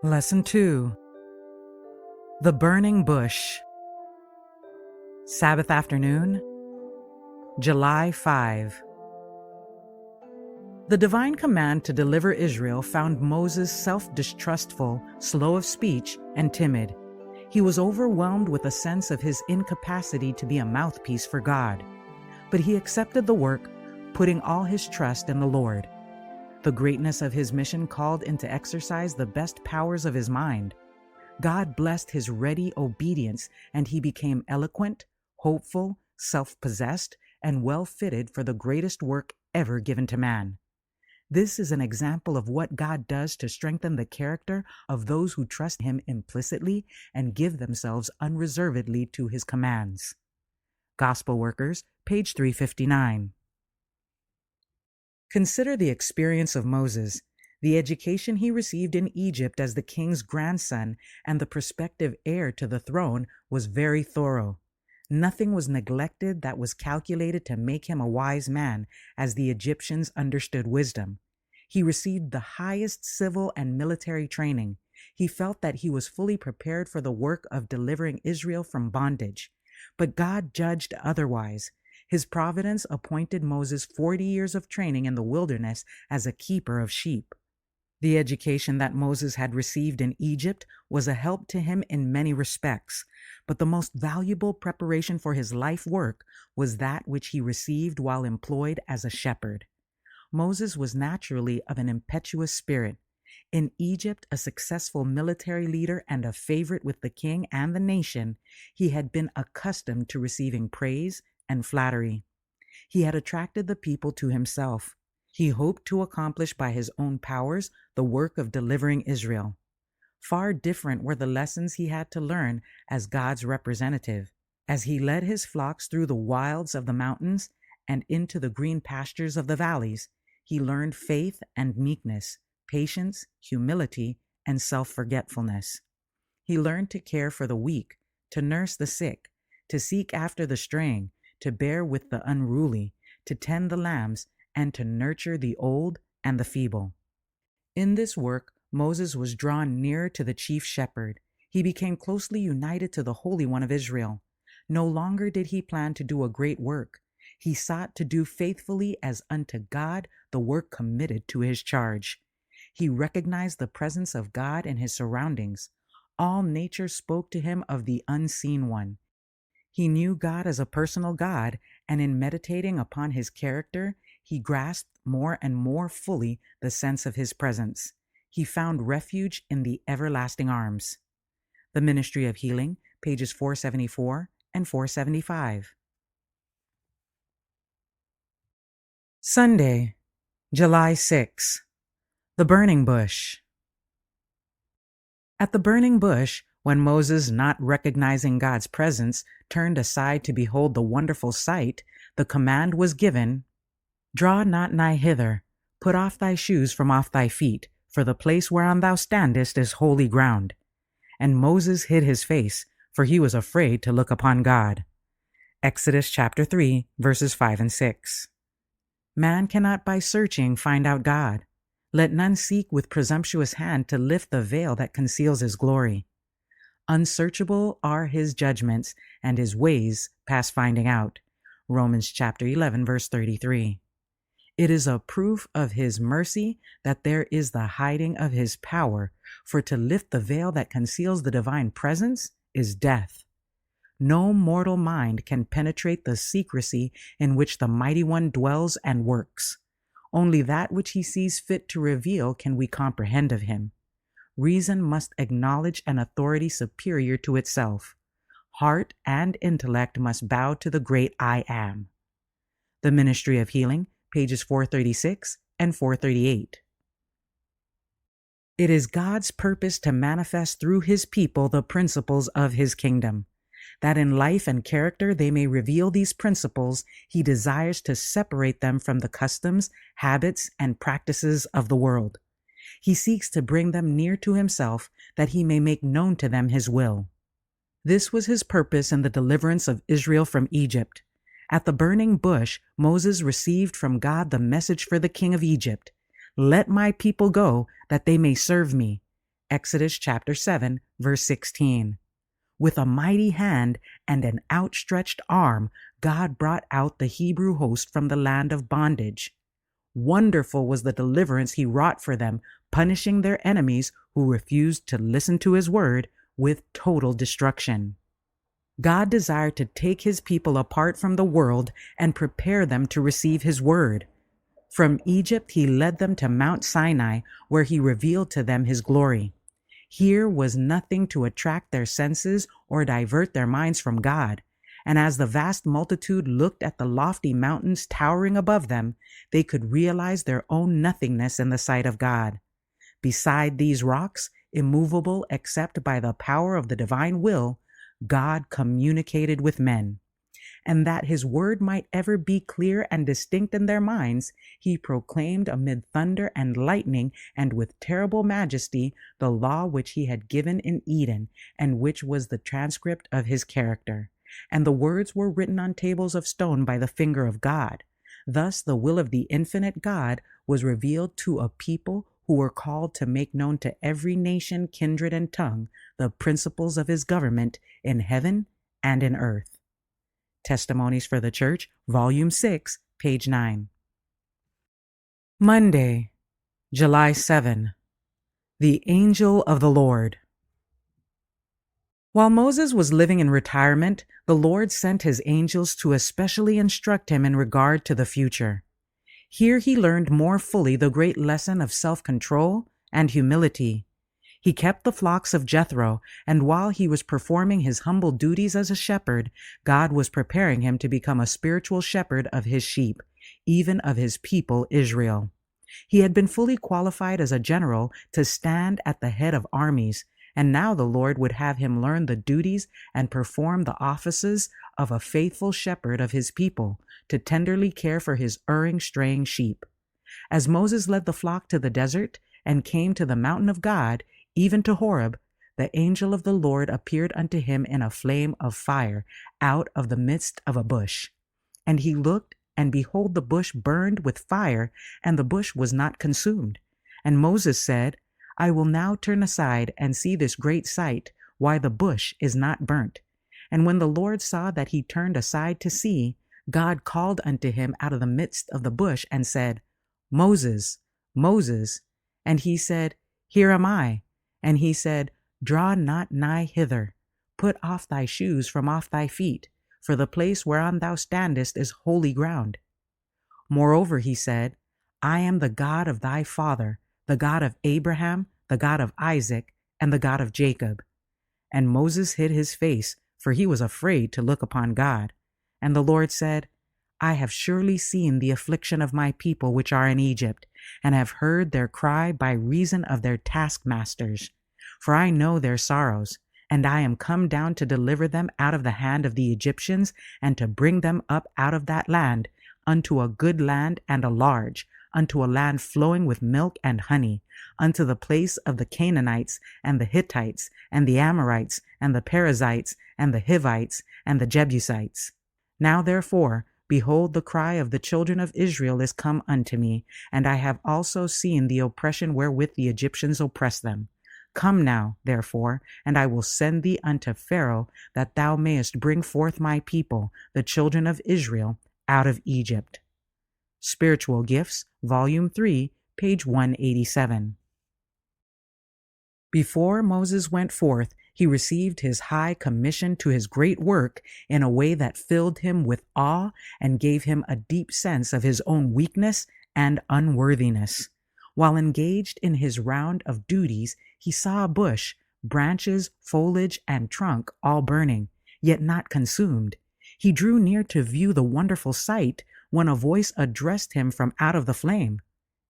Lesson 2. The Burning Bush. Sabbath afternoon, July 5. The divine command to deliver Israel found Moses self-distrustful, slow of speech, and timid. He was overwhelmed with a sense of his incapacity to be a mouthpiece for God. But he accepted the work, putting all his trust in the Lord. The greatness of his mission called into exercise the best powers of his mind. God blessed his ready obedience, and he became eloquent, hopeful, self-possessed, and well-fitted for the greatest work ever given to man. This is an example of what God does to strengthen the character of those who trust him implicitly and give themselves unreservedly to his commands. Gospel Workers, page 359. Consider the experience of Moses, the education he received in Egypt as the king's grandson and the prospective heir to the throne was very thorough. Nothing was neglected that was calculated to make him a wise man, as the Egyptians understood wisdom. He received the highest civil and military training. He felt that he was fully prepared for the work of delivering Israel from bondage. But God judged otherwise. His providence appointed Moses 40 years of training in the wilderness as a keeper of sheep. The education that Moses had received in Egypt was a help to him in many respects, but the most valuable preparation for his life work was that which he received while employed as a shepherd. Moses was naturally of an impetuous spirit. In Egypt, a successful military leader and a favorite with the king and the nation, he had been accustomed to receiving praise and flattery. He had attracted the people to himself. He hoped to accomplish by his own powers the work of delivering Israel. Far different were the lessons he had to learn as God's representative. As he led his flocks through the wilds of the mountains and into the green pastures of the valleys, he learned faith and meekness, patience, humility, and self-forgetfulness. He learned to care for the weak, to nurse the sick, to seek after the straying, to bear with the unruly, to tend the lambs, and to nurture the old and the feeble. In this work, Moses was drawn nearer to the chief shepherd. He became closely united to the Holy One of Israel. No longer did he plan to do a great work. He sought to do faithfully as unto God the work committed to his charge. He recognized the presence of God in his surroundings. All nature spoke to him of the unseen one. He knew God as a personal God, and in meditating upon his character, he grasped more and more fully the sense of his presence. He found refuge in the everlasting arms. The Ministry of Healing, pages 474 and 475. Sunday, July 6. The Burning Bush. At the burning bush, when Moses, not recognizing God's presence, turned aside to behold the wonderful sight, the command was given, "Draw not nigh hither, put off thy shoes from off thy feet, for the place whereon thou standest is holy ground." And Moses hid his face, for he was afraid to look upon God. Exodus chapter 3, verses 5 and 6. Man cannot by searching find out God. Let none seek with presumptuous hand to lift the veil that conceals his glory. Unsearchable are his judgments, and his ways past finding out. Romans chapter 11, verse 33. It is a proof of his mercy that there is the hiding of his power, for to lift the veil that conceals the divine presence is death. No mortal mind can penetrate the secrecy in which the Mighty One dwells and works. Only that which he sees fit to reveal can we comprehend of him. Reason must acknowledge an authority superior to itself. Heart and intellect must bow to the great I Am. The Ministry of Healing, pages 436 and 438. It is God's purpose to manifest through his people the principles of his kingdom. That in life and character they may reveal these principles, he desires to separate them from the customs, habits, and practices of the world. He seeks to bring them near to himself, that he may make known to them his will. This was his purpose in the deliverance of Israel from Egypt. At the burning bush, Moses received from God the message for the king of Egypt, "Let my people go, that they may serve me." Exodus chapter 7, verse 16. With a mighty hand and an outstretched arm, God brought out the Hebrew host from the land of bondage. Wonderful was the deliverance he wrought for them, punishing their enemies who refused to listen to his word with total destruction. God desired to take his people apart from the world and prepare them to receive his word. From Egypt he led them to Mount Sinai, where he revealed to them his glory. Here was nothing to attract their senses or divert their minds from God. And as the vast multitude looked at the lofty mountains towering above them, they could realize their own nothingness in the sight of God. Beside these rocks, immovable except by the power of the divine will, God communicated with men. And that his word might ever be clear and distinct in their minds, he proclaimed amid thunder and lightning and with terrible majesty the law which he had given in Eden, and which was the transcript of his character. And the words were written on tables of stone by the finger of God. Thus the will of the infinite God was revealed to a people who were called to make known to every nation, kindred, and tongue the principles of his government in heaven and in earth. Testimonies for the Church, Volume 6, page 9. Monday, July 7. The Angel of the Lord. While Moses was living in retirement, the Lord sent his angels to especially instruct him in regard to the future. Here he learned more fully the great lesson of self-control and humility. He kept the flocks of Jethro, and while he was performing his humble duties as a shepherd, God was preparing him to become a spiritual shepherd of his sheep, even of his people Israel. He had been fully qualified as a general to stand at the head of armies, and now the Lord would have him learn the duties and perform the offices of a faithful shepherd of his people, to tenderly care for his erring, straying sheep. As Moses led the flock to the desert and came to the mountain of God, even to Horeb, the angel of the Lord appeared unto him in a flame of fire out of the midst of a bush. And he looked, and behold, the bush burned with fire, and the bush was not consumed. And Moses said, I will now turn aside and see this great sight, why the bush is not burnt. And when the Lord saw that he turned aside to see, God called unto him out of the midst of the bush and said, Moses, Moses. And he said, Here am I. And he said, Draw not nigh hither. Put off thy shoes from off thy feet, for the place whereon thou standest is holy ground. Moreover, he said, I am the God of thy father, the God of Abraham, the God of Isaac, and the God of Jacob. And Moses hid his face, for he was afraid to look upon God. And the Lord said, I have surely seen the affliction of my people which are in Egypt, and have heard their cry by reason of their taskmasters. For I know their sorrows, and I am come down to deliver them out of the hand of the Egyptians, and to bring them up out of that land, unto a good land and a large, unto a land flowing with milk and honey, unto the place of the Canaanites, and the Hittites, and the Amorites, and the Perizzites, and the Hivites, and the Jebusites. Now therefore, behold, the cry of the children of Israel is come unto me, and I have also seen the oppression wherewith the Egyptians oppress them. Come now, therefore, and I will send thee unto Pharaoh, that thou mayest bring forth my people, the children of Israel, out of Egypt. Spiritual Gifts, Volume 3, page 187. Before Moses went forth, he received his high commission to his great work in a way that filled him with awe and gave him a deep sense of his own weakness and unworthiness. While engaged in his round of duties, he saw a bush, branches, foliage, and trunk all burning, yet not consumed. He drew near to view the wonderful sight when a voice addressed him from out of the flame.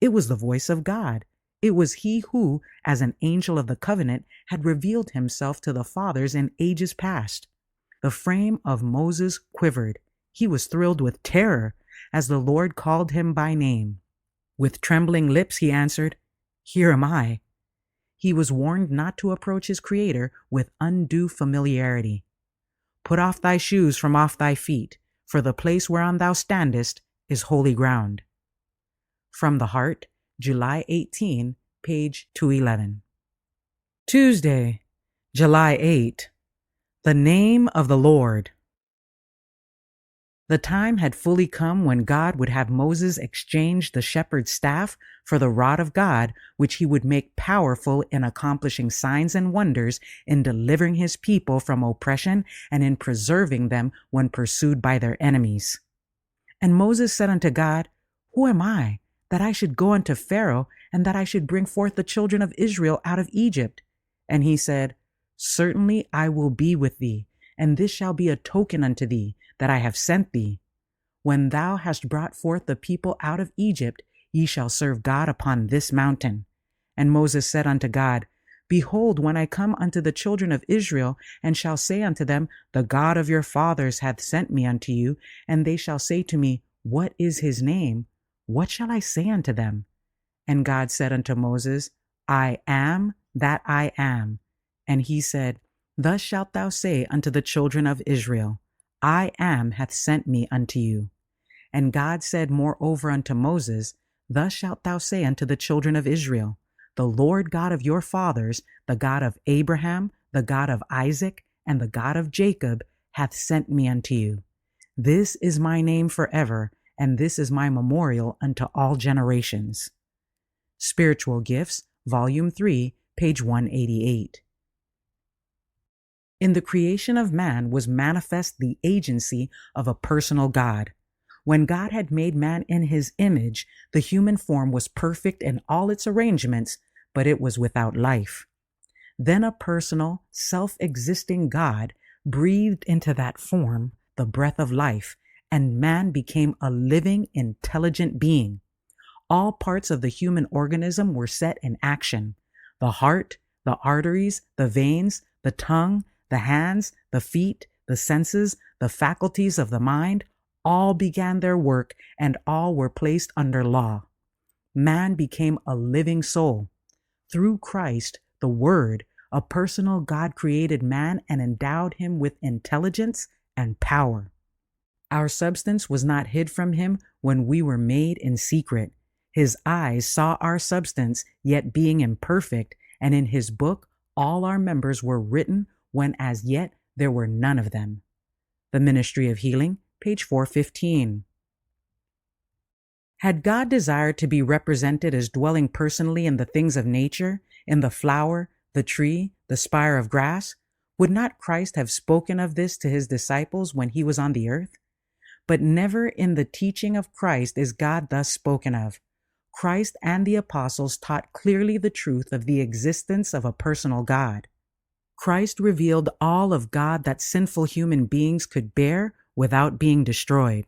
It was the voice of God. It was he who, as an angel of the covenant, had revealed himself to the fathers in ages past. The frame of Moses quivered. He was thrilled with terror as the Lord called him by name. With trembling lips he answered, Here am I. He was warned not to approach his Creator with undue familiarity. Put off thy shoes from off thy feet, for the place whereon thou standest is holy ground. From the Heart, July 18, page 211. Tuesday, July 8. The name of the Lord. The time had fully come when God would have Moses exchange the shepherd's staff for the rod of God, which he would make powerful in accomplishing signs and wonders, in delivering his people from oppression, and in preserving them when pursued by their enemies. And Moses said unto God, Who am I, that I should go unto Pharaoh, and that I should bring forth the children of Israel out of Egypt? And he said, Certainly I will be with thee, and this shall be a token unto thee, that I have sent thee. When thou hast brought forth the people out of Egypt, ye shall serve God upon this mountain. And Moses said unto God, Behold, when I come unto the children of Israel, and shall say unto them, The God of your fathers hath sent me unto you, and they shall say to me, What is his name? What shall I say unto them? And God said unto Moses, I am that I am. And he said, Thus shalt thou say unto the children of Israel, I am hath sent me unto you. And God said moreover unto Moses, Thus shalt thou say unto the children of Israel, The Lord God of your fathers, the God of Abraham, the God of Isaac, and the God of Jacob, hath sent me unto you. This is my name forever, and this is my memorial unto all generations. Spiritual Gifts, Volume 3, page 188. In the creation of man was manifest the agency of a personal God. When God had made man in his image, the human form was perfect in all its arrangements, but it was without life. Then a personal, self-existing God breathed into that form the breath of life, and man became a living, intelligent being. All parts of the human organism were set in action. The heart, the arteries, the veins, the tongue, the hands, the feet, the senses, the faculties of the mind, all began their work, and all were placed under law. Man became a living soul. Through Christ, the Word, a personal God created man and endowed him with intelligence and power. Our substance was not hid from him when we were made in secret. His eyes saw our substance, yet being imperfect, and in his book all our members were written when as yet there were none of them. The Ministry of Healing, page 415. Had God desired to be represented as dwelling personally in the things of nature, in the flower, the tree, the spire of grass, would not Christ have spoken of this to his disciples when he was on the earth? But never in the teaching of Christ is God thus spoken of. Christ and the apostles taught clearly the truth of the existence of a personal God. Christ revealed all of God that sinful human beings could bear without being destroyed.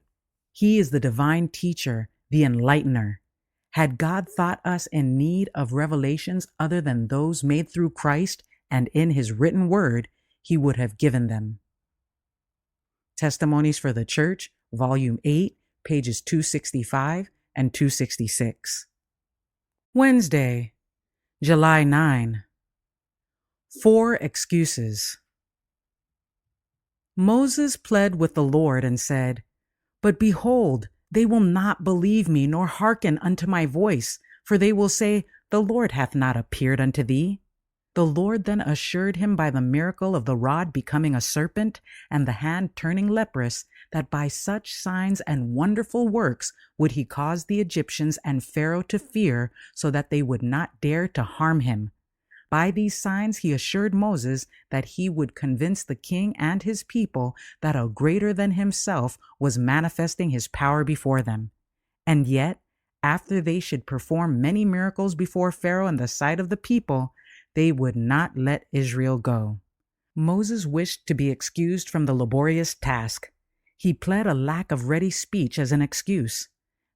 He is the divine teacher, the enlightener. Had God thought us in need of revelations other than those made through Christ and in his written word, he would have given them. Testimonies for the Church, Volume 8, pages 265 and 266. Wednesday, July 9. 4 excuses. Moses pled with the Lord and said, But behold, they will not believe me nor hearken unto my voice, for they will say, The Lord hath not appeared unto thee. The Lord then assured him by the miracle of the rod becoming a serpent and the hand turning leprous, that by such signs and wonderful works would he cause the Egyptians and Pharaoh to fear, so that they would not dare to harm him. By these signs he assured Moses that he would convince the king and his people that a greater than himself was manifesting his power before them. And yet, after they should perform many miracles before Pharaoh in the sight of the people, they would not let Israel go. Moses wished to be excused from the laborious task. He pled a lack of ready speech as an excuse.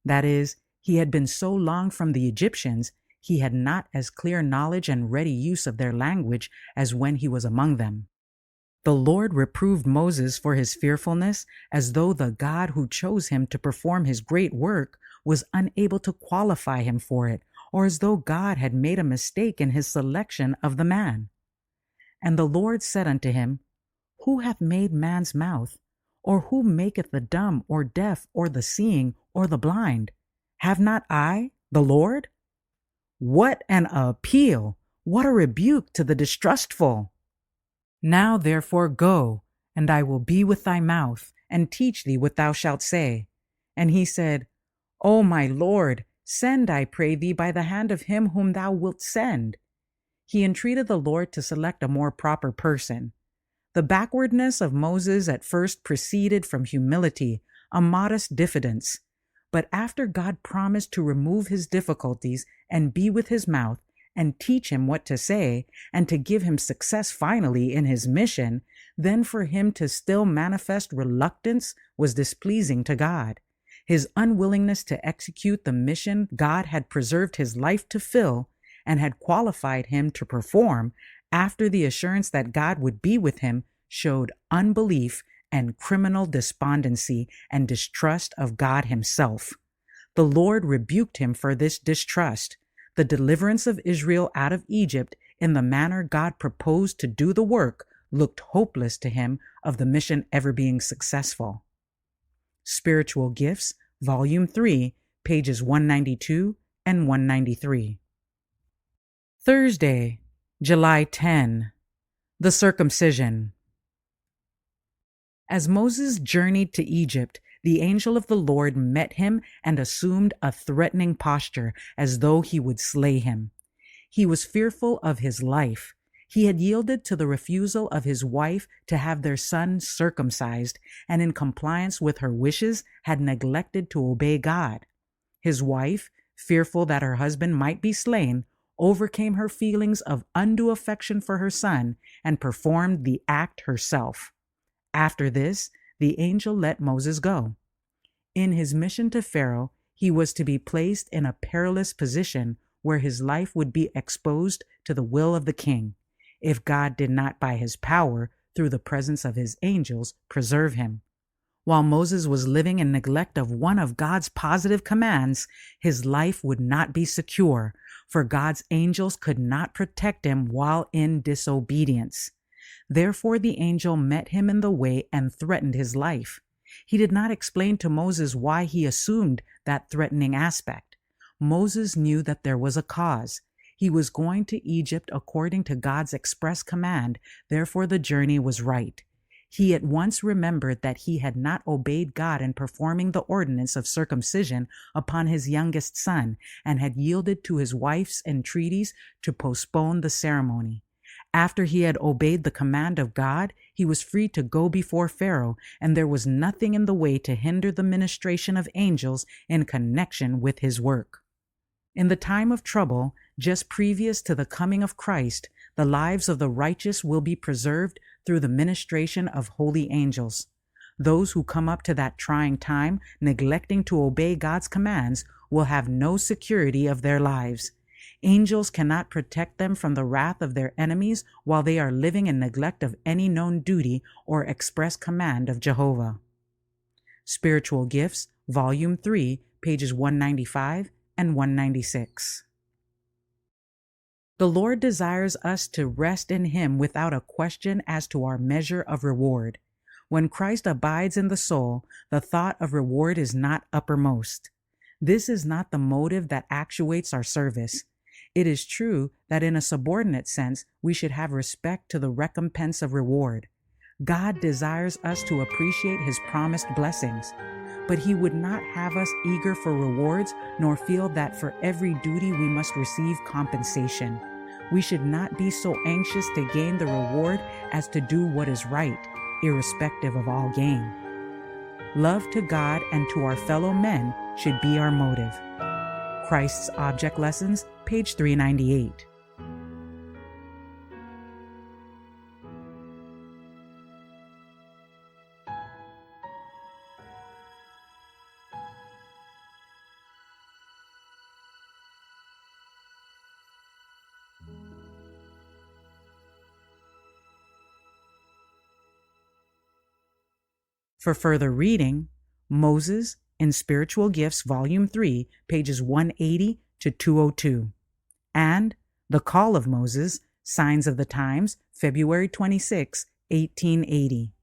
That is, he had been so long from the Egyptians, he had not as clear knowledge and ready use of their language as when he was among them. The Lord reproved Moses for his fearfulness, as though the God who chose him to perform his great work was unable to qualify him for it, or as though God had made a mistake in his selection of the man. And the Lord said unto him, Who hath made man's mouth? Or who maketh the dumb, or deaf, or the seeing, or the blind? Have not I, the Lord? What an appeal! What a rebuke to the distrustful! Now therefore go, and I will be with thy mouth, and teach thee what thou shalt say. And he said, O my Lord, send, I pray thee, by the hand of him whom thou wilt send. He entreated the Lord to select a more proper person. The backwardness of Moses at first proceeded from humility, a modest diffidence. But after God promised to remove his difficulties and be with his mouth, and teach him what to say, and to give him success finally in his mission, then for him to still manifest reluctance was displeasing to God. His unwillingness to execute the mission God had preserved his life to fill and had qualified him to perform after the assurance that God would be with him showed unbelief and criminal despondency and distrust of God himself. The Lord rebuked him for this distrust. The deliverance of Israel out of Egypt in the manner God proposed to do the work looked hopeless to him of the mission ever being successful. Spiritual Gifts, Volume 3, pages 192 and 193. Thursday, July 10. The Circumcision. As Moses journeyed to Egypt, the angel of the Lord met him and assumed a threatening posture as though he would slay him. He was fearful of his life. He had yielded to the refusal of his wife to have their son circumcised, and in compliance with her wishes had neglected to obey God. His wife, fearful that her husband might be slain, overcame her feelings of undue affection for her son and performed the act herself. After this, the angel let Moses go. In his mission to Pharaoh, he was to be placed in a perilous position where his life would be exposed to the will of the king, if God did not by his power, through the presence of his angels, preserve him. While Moses was living in neglect of one of God's positive commands, his life would not be secure, for God's angels could not protect him while in disobedience. Therefore the angel met him in the way and threatened his life. He did not explain to Moses why he assumed that threatening aspect. Moses knew that there was a cause. He was going to Egypt according to God's express command, therefore the journey was right. He at once remembered that he had not obeyed God in performing the ordinance of circumcision upon his youngest son, and had yielded to his wife's entreaties to postpone the ceremony. After he had obeyed the command of God, he was free to go before Pharaoh, and there was nothing in the way to hinder the ministration of angels in connection with his work. In the time of trouble, just previous to the coming of Christ, the lives of the righteous will be preserved through the ministration of holy angels. Those who come up to that trying time, neglecting to obey God's commands, will have no security of their lives. Angels cannot protect them from the wrath of their enemies while they are living in neglect of any known duty or express command of Jehovah. Spiritual Gifts, Volume 3, pages 195 and 196. The Lord desires us to rest in Him without a question as to our measure of reward. When Christ abides in the soul, the thought of reward is not uppermost. This is not the motive that actuates our service. It is true that in a subordinate sense, we should have respect to the recompense of reward. God desires us to appreciate His promised blessings, but He would not have us eager for rewards, nor feel that for every duty we must receive compensation. We should not be so anxious to gain the reward as to do what is right, irrespective of all gain. Love to God and to our fellow men should be our motive. Christ's Object Lessons, page 398. For further reading, Moses in Spiritual Gifts, Volume 3, pages 180 to 202, and The Call of Moses, Signs of the Times, February 26, 1880.